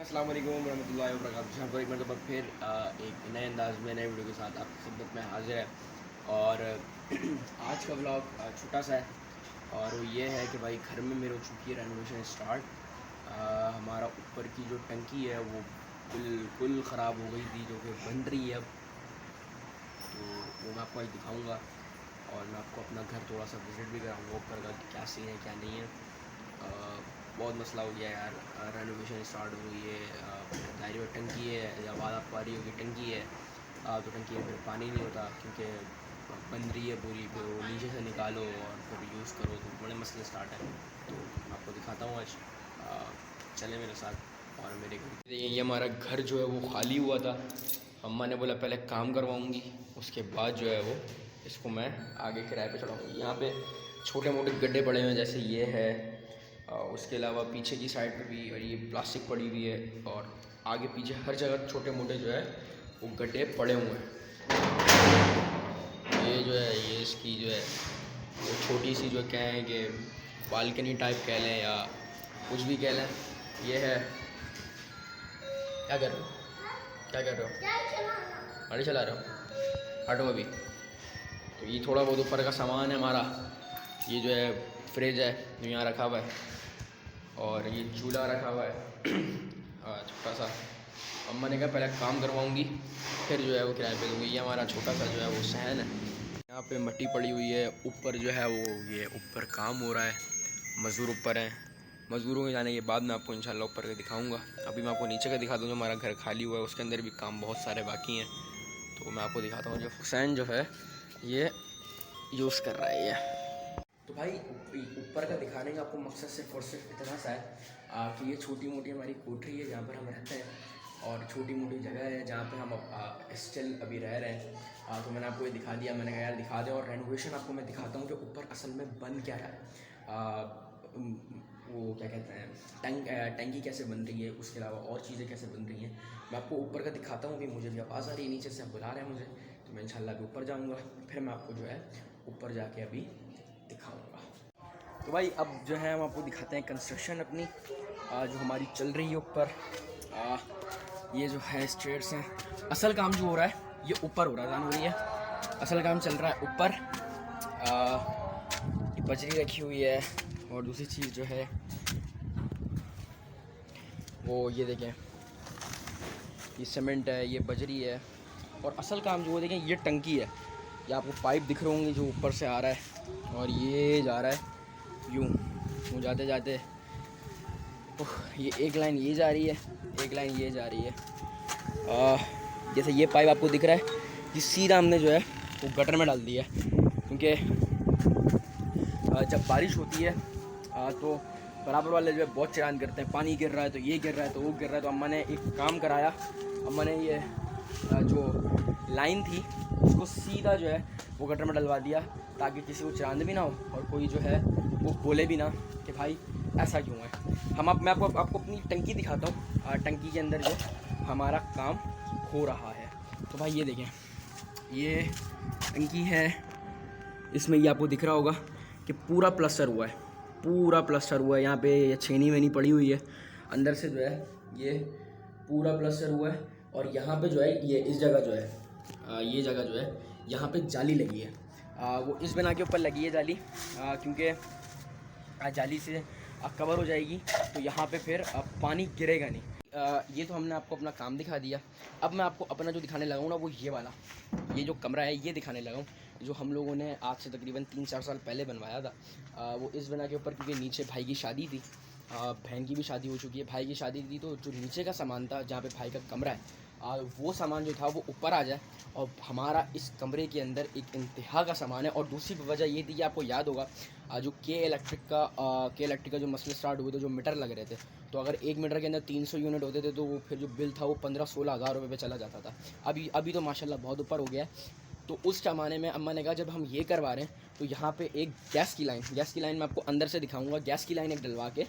अस्सलाम वालेकुम रहमतुल्लाहि व बरकातहू। यहाँ पर एक मरतबा फिर एक नए अंदाज में नए वीडियो के साथ आपकी खिदमत में हाजिर है। और आज का व्लॉग छोटा सा है और वो ये है कि भाई घर में मेरे हो चुकी है रेनोवेशन स्टार्ट। हमारा ऊपर की जो टंकी है वो बिल्कुल ख़राब हो गई थी, जो कि बन रही है अब। तो वो मैं आपको आज दिखाऊँगा और मैं आपको अपना घर थोड़ा सा विज़िट भी कराऊँगा ऊपर का, क्या सीन है क्या नहीं है। बहुत मसला हो गया यार, रेनोवेशन स्टार्ट हो गई है। दायरे में टंकी है, आवाज़ आपको आ रही होगी, टंकी है। तो टंकी में फिर पानी नहीं होता क्योंकि बन रही है पूरी, फिर वो नीचे से निकालो और फिर यूज़ करो, तो बड़े मसले स्टार्ट हैं। तो मैं आपको दिखाता हूँ आज, चले मेरे साथ। और मेरे घर ये हमारा घर जो है वो खाली हुआ था। अम्मा ने बोला पहले काम करवाऊँगी, उसके बाद जो है वो इसको मैं आगे किराए पे चढ़ाऊँगी। यहाँ पे छोटे मोटे गड्ढे पड़े हुए हैं, जैसे ये है। उसके अलावा पीछे की साइड पे भी और ये प्लास्टिक पड़ी हुई है, और आगे पीछे हर जगह छोटे मोटे जो है वो गड्ढे पड़े हुए हैं। ये जो है ये इसकी जो है वो छोटी सी जो कहें कि बालकनी टाइप कह लें या कुछ भी कह लें, ये है। क्या कर रहे हो, क्या कर रहे हो? गाड़ी चला रहे हो? हटो अभी। तो ये थोड़ा बहुत ऊपर का सामान है हमारा। ये जो है फ्रिज है जो यहाँ रखा हुआ है, और ये चूल्हा रखा हुआ है छोटा सा। अम्मा ने कहा पहले काम करवाऊँगी फिर जो है वो किराए पे दूँगी। ये हमारा छोटा सा जो है वो सहन है। यहाँ पे मिट्टी पड़ी हुई है, ऊपर जो है वो ये ऊपर काम हो रहा है, मज़दूर ऊपर हैं। मज़दूरों के जाने के बाद मैं आपको इंशाल्लाह ऊपर का दिखाऊँगा। अभी मैं आपको नीचे का दिखा दूँ, जो हमारा घर खाली हुआ है उसके अंदर भी काम बहुत सारे बाकी हैं। तो मैं आपको दिखाता हूँ। जो हुसैन जो है ये यूज़ कर रहा है ये। तो भाई ऊपर का दिखाने का आपको मकसद सिर्फ और सिर्फ इतना सा है कि ये छोटी मोटी हमारी कोठरी है जहाँ पर हम रहते हैं, और छोटी मोटी जगह है जहाँ पे हम स्टिल अभी रह रहे हैं। तो मैंने आपको ये दिखा दिया, मैंने कहा यार दिखा दे। और रेनोवेशन आपको मैं दिखाता हूँ कि ऊपर असल में बन क्या रहा है। वो क्या कहते हैं, टंकी कैसे बन रही है, उसके अलावा और चीज़ें कैसे बन रही हैं, मैं आपको ऊपर का दिखाता हूँ। अभी मुझे भी आवाज़ आ रही है नीचे से, बुला रहे हैं मुझे, तो मैं इंशाल्लाह अभी ऊपर जाऊँगा, फिर मैं आपको जो है ऊपर जाके अभी दिखाऊँगा। तो भाई अब जो है हम आपको दिखाते हैं कंस्ट्रक्शन अपनी, जो हमारी चल रही है ऊपर। ये जो है स्टेयर्स हैं, असल काम जो हो रहा है ये ऊपर हो रहा है, है असल काम चल रहा है ऊपर। ये बजरी रखी हुई है, और दूसरी चीज़ जो है वो ये देखें, ये सीमेंट है, ये बजरी है। और असल काम जो वो देखें, ये टंकी है, ये आपको पाइप दिख रहे होंगे जो ऊपर से आ रहा है, और ये जा रहा है यूँ जाते जाते। ये एक लाइन ये जा रही है, एक लाइन ये जा रही है। जैसे ये पाइप आपको दिख रहा है, ये सीधा हमने जो है वो गटर में डाल दिया है, क्योंकि जब बारिश होती है तो बराबर वाले जो है बहुत चलान करते हैं, पानी गिर रहा है तो ये गिर रहा है तो वो गिर रहा है। तो अम्मा ने एक काम कराया, अम्मा ने ये जो लाइन थी उसको सीधा जो है वो गटर में डलवा दिया, ताकि किसी को चरांद भी ना हो और कोई जो है वो बोले भी ना कि भाई ऐसा क्यों है। मैं आपको अपनी टंकी दिखाता हूँ, टंकी के अंदर जो हमारा काम हो रहा है। तो भाई ये देखें, ये टंकी है, इसमें ये आपको दिख रहा होगा कि पूरा प्लास्टर हुआ है, पूरा प्लास्टर हुआ है। यहाँ पे ये छेनी वेनी पड़ी हुई है, अंदर से जो है ये पूरा प्लास्टर हुआ है। और यहाँ पे जो है ये इस जगह जो है ये जगह जो है यहाँ पे जाली लगी है। वो इस बना के ऊपर लगी है जाली, क्योंकि जाली से कवर हो जाएगी तो यहाँ पे फिर पानी गिरेगा नहीं। ये तो हमने आपको अपना काम दिखा दिया। अब मैं आपको अपना जो दिखाने लगा हूँ ना, वो ये वाला, ये जो कमरा है ये दिखाने लगा हूँ, जो हम लोगों ने आज से तकरीबन 3-4 साल पहले बनवाया था। वो इस बना के ऊपर, क्योंकि नीचे भाई की शादी थी, बहन की भी शादी हो चुकी है, भाई की शादी थी, तो जो नीचे का सामान था जहाँ पे भाई का कमरा है, वो सामान जो था वो ऊपर आ जाए, और हमारा इस कमरे के अंदर एक इंतहा का सामान है। और दूसरी वजह ये थी कि आपको याद होगा जो के इलेक्ट्रिक का जो मसले स्टार्ट हुए थे, जो मीटर लग रहे थे, तो अगर एक मीटर के अंदर 300 यूनिट होते थे तो वो फिर जो बिल था वो 15-16 हज़ार रुपये पे चला जाता था। अभी तो माशाल्लाह बहुत ऊपर हो गया है। तो उस ज़माने में अम्मा ने कहा जब हम ये करवा रहे हैं तो यहाँ पे एक गैस की लाइन मैं आपको अंदर से दिखाऊंगा, गैस की लाइन एक डलवा के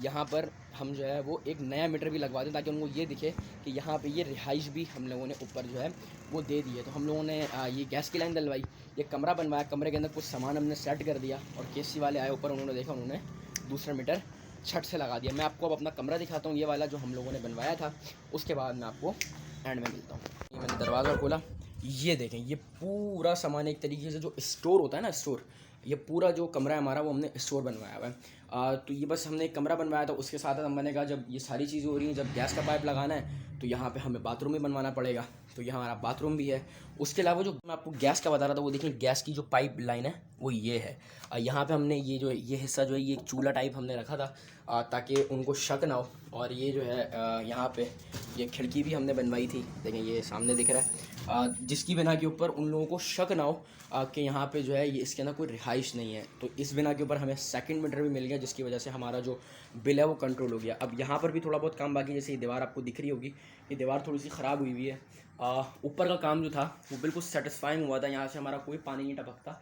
यहाँ पर हम जो है वो एक नया मीटर भी लगवा दें, ताकि उनको ये दिखे कि यहाँ पे ये रिहाइश भी हम लोगों ने ऊपर जो है वो दे दी है। तो हम लोगों ने ये गैस की लाइन डलवाई, ये कमरा बनवाया, कमरे के अंदर कुछ सामान हमने सेट कर दिया, और केसी वाले आए ऊपर, उन्होंने देखा, उन्होंने दूसरा मीटर छट से लगा दिया। मैं आपको अब अपना कमरा दिखाता हूँ, ये वाला जो हम लोगों ने बनवाया था, उसके बाद मैं आपको एंड में मिलता हूँ। ये मैंने दरवाज़ा खोला, ये देखें ये पूरा सामान एक तरीके से जो स्टोर होता है ना, स्टोर, ये पूरा जो कमरा है हमारा वो हमने स्टोर बनवाया हुआ है। तो ये बस हमने एक कमरा बनवाया था, उसके साथ मैंने कहा जब ये सारी चीज़ें हो रही हैं, जब गैस का पाइप लगाना है तो यहाँ पे हमें बाथरूम भी बनवाना पड़ेगा, तो यहाँ हमारा बाथरूम भी है। उसके अलावा जो मैं आपको गैस का बता रहा था, वो देखिए गैस की जो पाइप लाइन है वो ये है। यहाँ पे हमने ये हिस्सा जो है ये एक चूल्हा टाइप हमने रखा था, ताकि उनको शक ना हो। और ये जो है यहाँ पे ये खिड़की भी हमने बनवाई थी, देखें ये सामने दिख रहा है, जिसकी बिना के ऊपर उन लोगों को शक ना हो कि यहाँ पे जो है ये इसके अंदर कोई रिहाइश नहीं है। तो इस बिना के ऊपर हमें सेकंड मीटर भी मिल गया, जिसकी वजह से हमारा जो बिल है वो कंट्रोल हो गया। अब यहाँ पर भी थोड़ा बहुत काम बाकी, जैसे ये दीवार आपको दिख रही होगी, ये दीवार थोड़ी सी ख़राब हुई हुई है। ऊपर का काम जो था वो बिल्कुल सेटिस्फाइंग हुआ था, यहाँ से हमारा कोई पानी नहीं टपकता।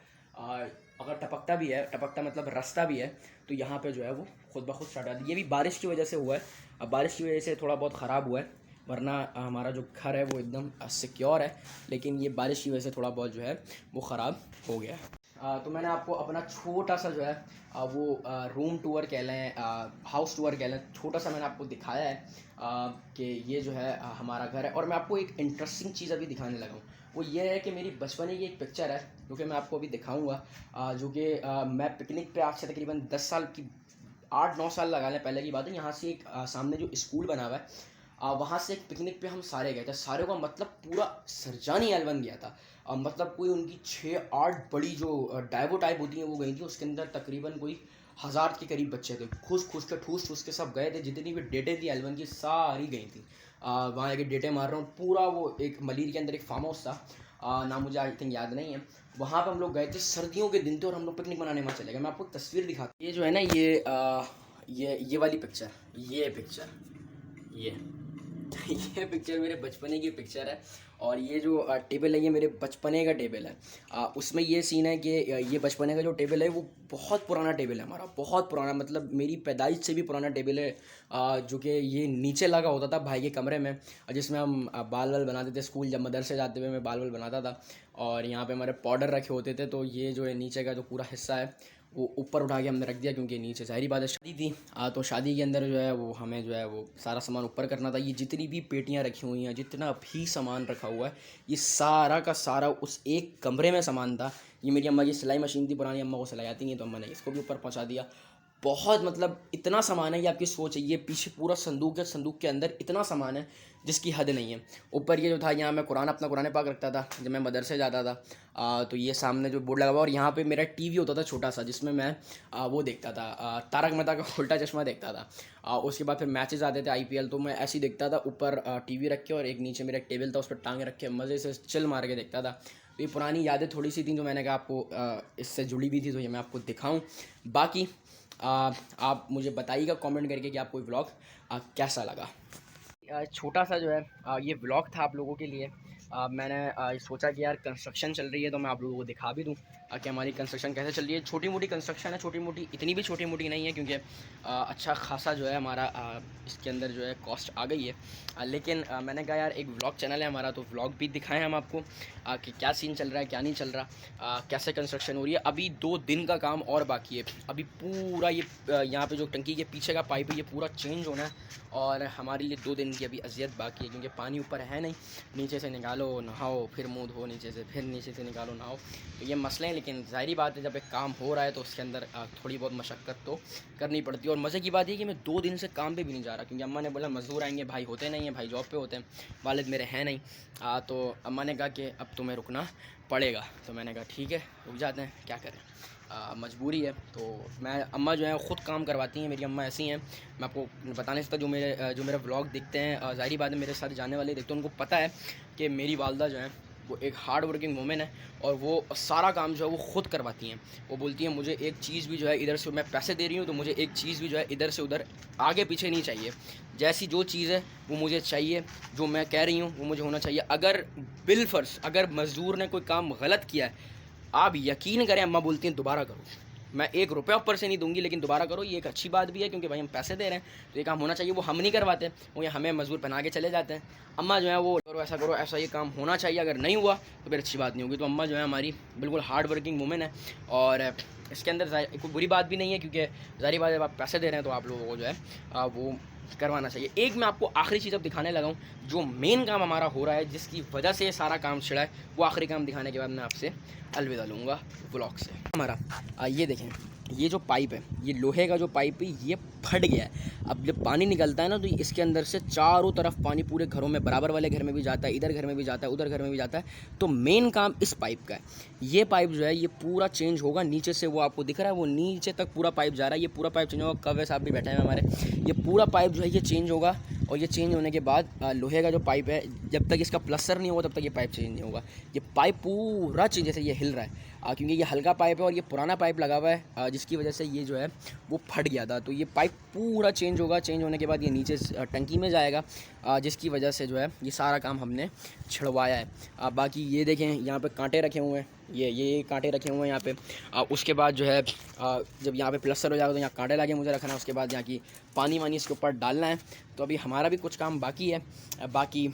अगर टपकता भी है, टपकता मतलब रास्ता भी है, तो यहाँ पे जो है वो खुद ब खुद स्टार्ट आता है। ये भी बारिश की वजह से हुआ है, अब बारिश की वजह से थोड़ा बहुत ख़राब हुआ है, वरना हमारा जो घर है वो एकदम सिक्योर है, लेकिन ये बारिश की वजह से थोड़ा बहुत जो है वो ख़राब हो गया है। तो मैंने आपको अपना छोटा सा जो है वो रूम टूर कह लें, हाउस टूर कह लें, छोटा सा मैंने आपको दिखाया है कि ये जो है हमारा घर है। और मैं आपको एक इंटरेस्टिंग चीज़ अभी दिखाने लगा हूँ, वो ये है कि मेरी बचपने की एक पिक्चर है जो कि मैं आपको अभी दिखाऊंगा, जो कि मैं पिकनिक पे आज से तकरीबन 10 साल की 8-9 साल लगा लें पहले की बात है। यहाँ से एक सामने जो स्कूल बना हुआ है, वहाँ से एक पिकनिक पे हम सारे गए थे। सारे का मतलब पूरा सरजानी एल बन गया था, मतलब कोई उनकी 6-8 बड़ी जो डाइवो टाइप होती हैं वो गई थी, उसके अंदर तकरीबन कोई 1000 के करीब बच्चे थे। खुश ठूस के सब गए थे, जितनी भी डेटें थी एल की सारी गई थी। वहाँ एक डेटें मार रहा हूँ, पूरा वो एक मलिर के अंदर एक फार्म हाउस था, ना मुझे आई थिंक याद नहीं है। वहाँ पे हम लोग गए थे, सर्दियों के दिन थे और हम लोग पिकनिक मनाने वहाँ चले गए। मैं आपको तस्वीर दिखाता, ये जो है ना ये वाली पिक्चर, ये ये पिक्चर मेरे बचपने की पिक्चर है। और ये जो टेबल है ये मेरे बचपने का टेबल है। उसमें ये सीन है कि ये बचपने का जो टेबल है वो बहुत पुराना टेबल है हमारा, बहुत पुराना, मतलब मेरी पैदाइश से भी पुराना टेबल है, जो कि ये नीचे लगा होता था भाई के कमरे में, जिसमें हम बाल बनाते थे। स्कूल जब मदरसे जाते हुए मैं बाल बनाता था, और यहाँ पे हमारे पाउडर रखे होते थे। तो ये जो है नीचे का जो पूरा हिस्सा है वो ऊपर उठा के हमने रख दिया, क्योंकि नीचे ज़ाहिर बात है शादी थी, तो शादी के अंदर जो है वो हमें जो है वो सारा सामान ऊपर करना था। ये जितनी भी पेटियां रखी हुई हैं, जितना भी सामान रखा हुआ है, ये सारा का सारा उस एक कमरे में सामान था। ये मेरी अम्मा की सिलाई मशीन थी पुरानी, अम्मा को सिलाई आती नहीं, तो अम्मा ने इसको भी ऊपर पहुँचा दिया। बहुत मतलब इतना सामान है कि आपकी सोच है, ये पीछे पूरा संदूक है, संदूक के अंदर इतना सामान है जिसकी हद नहीं है। ऊपर ये जो था, यहाँ मैं अपना कुरान पाक रखता था जब मैं मदरसे जाता था। तो ये सामने जो बोर्ड लगा हुआ, और यहाँ पे मेरा टीवी होता था छोटा सा, जिसमें मैं वो देखता था, तारक मेहता का उल्टा चश्मा देखता था। उसके बाद फिर मैचेस आते थे IPL, तो मैं ऐसे ही देखता था, ऊपर टीवी रख के और एक नीचे मेरा टेबल था, उस पर टांगे रख के मज़े से चिल मार के देखता था। तो ये पुरानी यादें थोड़ी सी थी जो मैंने कहा आपको इससे जुड़ी हुई थी, तो ये मैं आपको दिखाऊँ। बाकी आप मुझे बताइएगा कमेंट करके कि आपको ये व्लॉग कैसा लगा। छोटा सा जो है ये व्लॉग था आप लोगों के लिए। मैंने सोचा कि यार कंस्ट्रक्शन चल रही है तो मैं आप लोगों को दिखा भी दूं कि हमारी कंस्ट्रक्शन कैसे चल रही है। छोटी मोटी कंस्ट्रक्शन है, छोटी मोटी, इतनी भी छोटी मोटी नहीं है, क्योंकि अच्छा खासा जो है हमारा इसके अंदर जो है कॉस्ट आ गई है। लेकिन मैंने कहा यार एक व्लॉग चैनल है हमारा, तो व्लॉग भी दिखाएं हम आपको कि क्या सीन चल रहा है, क्या नहीं चल रहा, कैसे कंस्ट्रक्शन हो रही है। अभी 2 दिन का काम और बाकी है। अभी पूरा ये यहाँ पे जो टंकी के पीछे का पाइप है ये पूरा चेंज होना है, और हमारे लिए 2 दिन की अभी अजियत बाकी है, क्योंकि पानी ऊपर है नहीं। नीचे से निकालो नहाओ, फिर मुँह धो नीचे से, फिर नीचे से निकालो नहाओ, तो ये मसले हैं। लेकिन ज़ाहिर बात है जब एक काम हो रहा है तो उसके अंदर थोड़ी बहुत मशक्क़त तो करनी पड़ती है। और मज़े की बात ये कि मैं 2 दिन से काम पे भी नहीं जा रहा, क्योंकि अम्मा ने बोला मज़दूर आएंगे, भाई होते नहीं हैं, भाई जॉब पे होते हैं, वालिद मेरे हैं नहीं। तो अम्मा ने कहा कि अब तुम्हें रुकना पड़ेगा, तो मैंने कहा ठीक है रुक जाते हैं, क्या करें, मजबूरी है। तो मैं अम्मा जो है ख़ुद काम करवाती हैं, मेरी अम्मा ऐसी हैं, मैं आपको बता नहीं सकता। जो मेरा व्लॉग देखते हैं, ज़ाहिर बात है मेरे साथ जाने वाले देखते हैं, उनको पता है कि मेरी वालदा जो है वो एक हार्ड वर्किंग वूमेन है, और वो सारा काम जो है वो ख़ुद करवाती हैं। वो बोलती हैं मुझे एक चीज़ भी जो है इधर से, मैं पैसे दे रही हूँ तो मुझे एक चीज़ भी जो है इधर से उधर आगे पीछे नहीं चाहिए। जैसी जो चीज़ है वो मुझे चाहिए, जो मैं कह रही हूँ वो मुझे होना चाहिए। अगर बिलफर्ज अगर मज़दूर ने कोई काम गलत किया है, आप यकीन करें अम्मा बोलती हैं दोबारा करो, मैं 1 रुपया ऊपर से नहीं दूंगी, लेकिन दोबारा करो, ये एक अच्छी बात भी है क्योंकि भाई हम पैसे दे रहे हैं तो ये काम होना चाहिए। वो हम नहीं करवाते, वो ये हमें मजबूर पहना के चले जाते हैं। अम्मा जो है वो करो ऐसा ये काम होना चाहिए, अगर नहीं हुआ तो फिर अच्छी बात नहीं होगी। तो अम्मा जो है हमारी बिल्कुल हार्ड वर्किंग वुमेन है, और इसके अंदर कोई बुरी बात भी नहीं है क्योंकि ज़ाहिर बात है जब आप पैसे दे रहे हैं तो आप लोगों को जो है वो करवाना चाहिए। एक मैं आपको आखिरी चीज़ अब दिखाने लगा हूँ, जो मेन काम हमारा हो रहा है, जिसकी वजह से ये सारा काम छिड़ा है, वो आखिरी काम दिखाने के बाद मैं आपसे अलविदा लूँगा व्लॉग से। हमारा ये देखें, ये जो पाइप है, ये लोहे का जो पाइप है, ये फट गया है। अब जब पानी निकलता है ना तो इसके अंदर से चारों तरफ पानी पूरे घरों में, बराबर वाले घर में भी जाता है, इधर घर में भी जाता है, उधर घर में भी जाता है। तो मेन काम इस पाइप का है। ये पाइप जो है ये पूरा चेंज होगा, नीचे से वो आपको दिख रहा है, वो नीचे तक पूरा पाइप जा रहा है, ये पूरा पाइप चेंज होगा। कव्वे साहब भी बैठे हैं हमारे, ये पूरा पाइप जो है ये चेंज होगा। और ये चेंज होने के बाद लोहे का जो पाइप है, जब तक इसका प्लस्तर नहीं होगा तब तक ये पाइप चेंज नहीं होगा। ये पाइप पूरा चेंज, जैसे ये हिल रहा है क्योंकि ये हल्का पाइप है और ये पुराना पाइप लगा हुआ है, जिसकी वजह से ये जो है वो फट गया था। तो ये पाइप पूरा चेंज होगा। चेंज होने के बाद ये नीचे टंकी में जाएगा, जिसकी वजह से जो है ये सारा काम हमने छिड़वाया है। बाकी ये देखें, यहाँ पे कांटे रखे हुए हैं, ये कांटे रखे हुए हैं यहाँ पे। उसके बाद जो है जब यहाँ पे प्लस्तर हो जाएगा तो यहाँ कांटे लगे मुझे रखना है। उसके बाद यहाँ की पानी वानी इसके ऊपर डालना है। तो अभी हमारा भी कुछ काम बाकी है। बाकी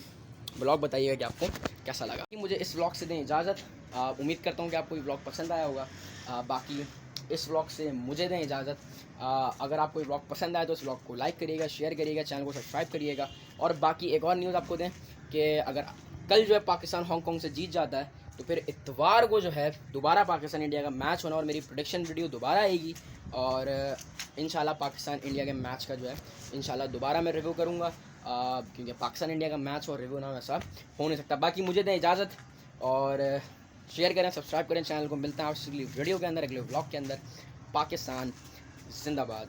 ब्लॉग बताइएगा कि आपको कैसा लगा। मुझे इस ब्लॉग से दें इजाज़त। उम्मीद करता हूँ कि आपको ये ब्लॉग पसंद आया होगा। बाकी इस ब्लॉग से मुझे दें इजाज़त। अगर आपको ये ब्लॉग पसंद आए तो इस ब्लॉग को लाइक करिएगा, शेयर करिएगा, चैनल को सब्सक्राइब करिएगा। और बाकी एक और न्यूज़ आपको दें कि अगर कल जो है पाकिस्तान हांगकॉन्ग से जीत जाता है तो फिर इतवार को जो है दोबारा पाकिस्तान इंडिया का मैच होना, और मेरी प्रेडिक्शन वीडियो दोबारा आएगी। और इंशाल्लाह पाकिस्तान इंडिया के मैच का जो है इंशाल्लाह दोबारा मैं रिव्यू करूँगा, क्योंकि पाकिस्तान इंडिया का मैच और रिव्यू ना वैसा हो नहीं सकता। बाकी मुझे दें इजाज़त और शेयर करें, सब्सक्राइब करें चैनल को। मिलते हैं आपसे अगली वीडियो के अंदर, अगले व्लॉग के अंदर। पाकिस्तान जिंदाबाद।